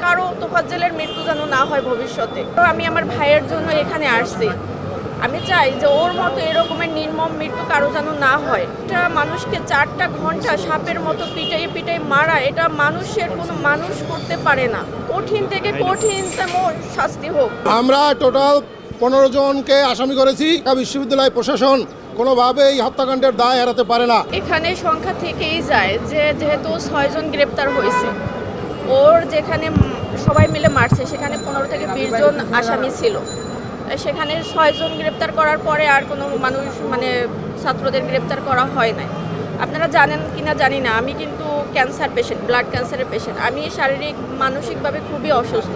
কারো তোফাজ্জলের মৃত্যু যেন না হয় ভবিষ্যতে। তো আমি আমার ভাইয়ের জন্য এখানে আসছি। আমি চাই যে ওর মতো এরকমের নির্মম মৃত্যু কারো যেন না হয়। এটা মানুষকে 4টা ঘন্টা সাপের মতো পিটাই মারা, এটা মানুষের কোনো মানুষ করতে পারে না। কঠিন থেকে কঠিনতম শাস্তি হোক। আমরা টোটাল 15 জনকে আসামি করেছি। বিশ্ববিদ্যালয় প্রশাসন কোনোভাবে এই হত্যাকাণ্ডের দায় এড়াতে পারে না। এখানে সংখ্যা থেকেই যায় যে যেহেতু 6 জন গ্রেপ্তার হয়েছে, ওর যেখানে সবাই মিলে মারছে সেখানে 15 থেকে 20 জন আসামি ছিল। সেখানে 6 জন গ্রেপ্তার করার পরে আর কোনো মানুষ ছাত্রদের গ্রেপ্তার করা হয় নাই। আপনারা জানেন কিনা জানি না, আমি কিন্তু ক্যান্সার পেশেন্ট, ব্লাড ক্যান্সারের পেশেন্ট। আমি শারীরিক মানসিকভাবে খুবই অসুস্থ।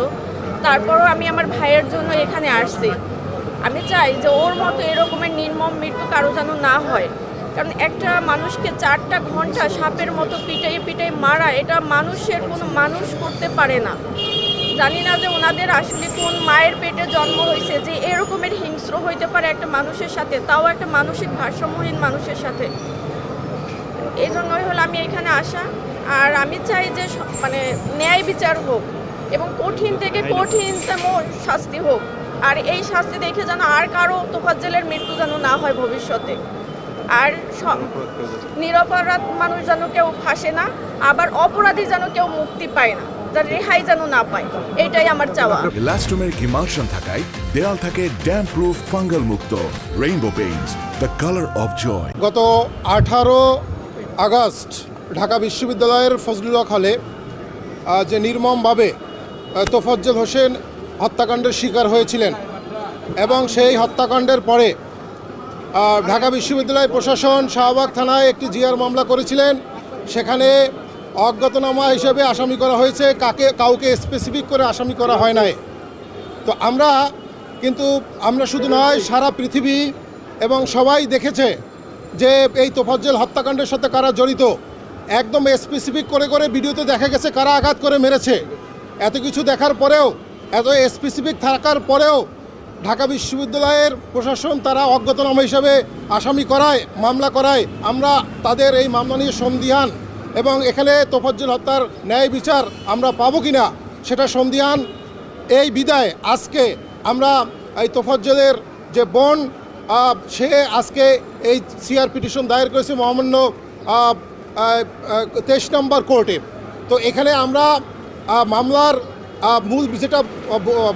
তারপরও আমি আমার ভাইয়ের জন্য এখানে আসছি। আমি চাই যে ওর মতো এরকমের নির্মম মৃত্যু কারো যেন না হয়। কারণ একটা মানুষকে 4টা ঘন্টা সাপের মতো পিটাই মারা, এটা মানুষের কোনো মানুষ করতে পারে না। জানি না যে ওনাদের আসলে কোন মায়ের পেটে জন্ম হয়েছে যে এরকমের হিংস্র হইতে পারে একটা মানুষের সাথে, তাও একটা মানসিক ভারসাম্যহীন মানুষের সাথে। এই জন্যই হলো আমি এখানে আসা। আর আমি চাই যে ন্যায় বিচার হোক এবং কঠিন থেকে কঠিনতম শাস্তি হোক। আর এই শাস্তি দেখে যেন আর কারো তোফাজ্জলের মৃত্যু যেন না হয় ভবিষ্যতে। আর নিরপরাধ মানুষ যেন কেউ ফাঁসে না, আবার অপরাধী যেন কেউ মুক্তি পায় না, যার রেহাই যেন না পায়, এটাই আমার চাওয়া। ইলাস্টোমের ইমার্শন থাকায় দেয়াল থাকে ড্যাম্প প্রুফ, ফাঙ্গাল মুক্ত। Rainbow Paints, the colour of joy. গত 18 আগস্ট ঢাকা বিশ্ববিদ্যালয়ের ফজলুল হক হলে যে নির্মমভাবে তোফাজ্জল হোসেন হত্যাকাণ্ডের শিকার হয়েছিলেন এবং সেই হত্যাকাণ্ডের পরে ঢাকা বিশ্ববিদ্যালয় প্রশাসন শাহবাগ থানায় একটি জিআর মামলা করেছিলেন। সেখানে অজ্ঞাতনামা হিসেবে আসামি করা হয়েছে, কাউকে স্পেসিফিক করে আসামি করা হয় নাই। তো আমরা শুধু নয়, সারা পৃথিবী এবং সবাই দেখেছে যে এই তোফাজ্জল হত্যাকাণ্ডের সাথে কারা জড়িত। একদম স্পেসিফিক করে ভিডিওতে দেখা গেছে কারা আঘাত করে মেরেছে। এত কিছু দেখার পরেও, এত স্পেসিফিক থাকার পরেও ঢাকা বিশ্ববিদ্যালয়ের প্রশাসন তারা অজ্ঞাতনামা হিসাবে আসামি করায়, মামলা করায়। আমরা তাদের এই মামলা নিয়ে সন্দিহান এবং এখানে তোফাজ্জল হত্যার ন্যায় বিচার আমরা পাবো কিনা সেটা সন্দিহান। এই বিদায় আজকে আমরা এই তোফাজ্জলের যে বোন, সে আজকে এই সিআর পিটিশন দায়ের করেছে মহামান্য 23 নম্বর কোর্টে। তো এখানে আমরা মামলার মূল যেটা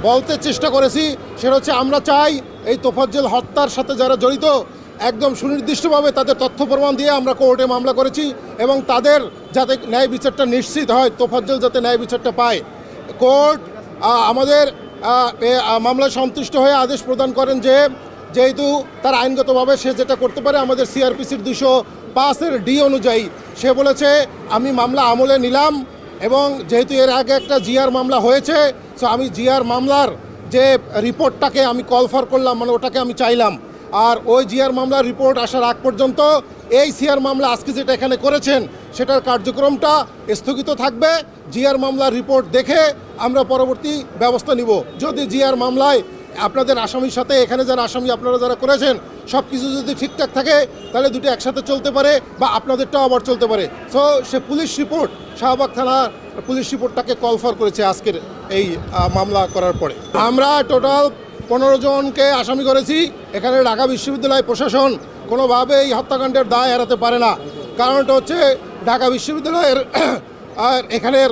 বলতে চেষ্টা করেছি সেটা হচ্ছে, আমরা চাই এই তোফাজ্জল হত্যার সাথে যারা জড়িত একদম সুনির্দিষ্টভাবে তাদের তথ্য প্রমাণ দিয়ে আমরা কোর্টে মামলা করেছি এবং তাদের যাতে ন্যায় বিচারটা নিশ্চিত হয়, তোফাজ্জল যাতে ন্যায় বিচারটা পায়। কোর্ট আমাদের মামলায় সন্তুষ্ট হয়ে আদেশ প্রদান করেন যে যেহেতু তার আইনগতভাবে সে যেটা করতে পারে আমাদের সিআরপিসির 205 ডি অনুযায়ী, সে বলেছে আমি মামলা আমলে নিলাম এবং যেহেতু এর আগে একটা জিআর মামলা হয়েছে, সো আমি জিআর মামলার যে রিপোর্টটাকে আমি কল ফর করলাম, ওটাকে আমি চাইলাম। আর ওই জিআর মামলার রিপোর্ট আসার আগ পর্যন্ত এই সিআর মামলা আজকে যেটা এখানে করেছেন সেটার কার্যক্রমটা স্থগিত থাকবে। জিআর মামলার রিপোর্ট দেখে আমরা পরবর্তী ব্যবস্থা নিব। যদি জিআর মামলায় আপনাদের আসামির সাথে এখানে যারা আসামি আপনারা যারা করেছেন সব কিছু যদি ঠিকঠাক থাকে তাহলে দুটো একসাথে চলতে পারে বা আপনাদেরটাও আবার চলতে পারে। সো সে পুলিশ রিপোর্ট, শাহবাগ থানার পুলিশ রিপোর্টটাকে কল ফর করেছে আজকের এই মামলা করার পরে। আমরা টোটাল 15 জনকে আসামি করেছি। এখানে ঢাকা বিশ্ববিদ্যালয় প্রশাসন কোনোভাবে এই হত্যাকাণ্ডের দায় এড়াতে পারে না। কারণটা হচ্ছে ঢাকা বিশ্ববিদ্যালয়ের এখানের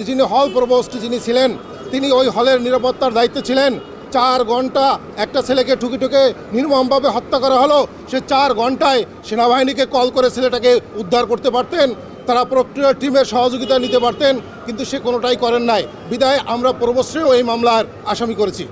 যিনি হল প্রভোস্ট যিনি ছিলেন, তিনি ওই হলের নিরাপত্তার দায়িত্বে ছিলেন। 4 ঘন্টা একটা ছেলেকে ঠুকে নির্মমভাবে হত্যা করা হলো। সে 4 ঘন্টায় সেনাবাহিনীকে কল করে ছেলেটাকে উদ্ধার করতে পারতেন, তারা প্রক্রিয়া টিমের সহযোগিতা নিতে পারতেন, কিন্তু সে কোনোটাই করেন নাই। বিদায় আমরা প্রভোস্টরেও এই মামলার আসামি করেছি।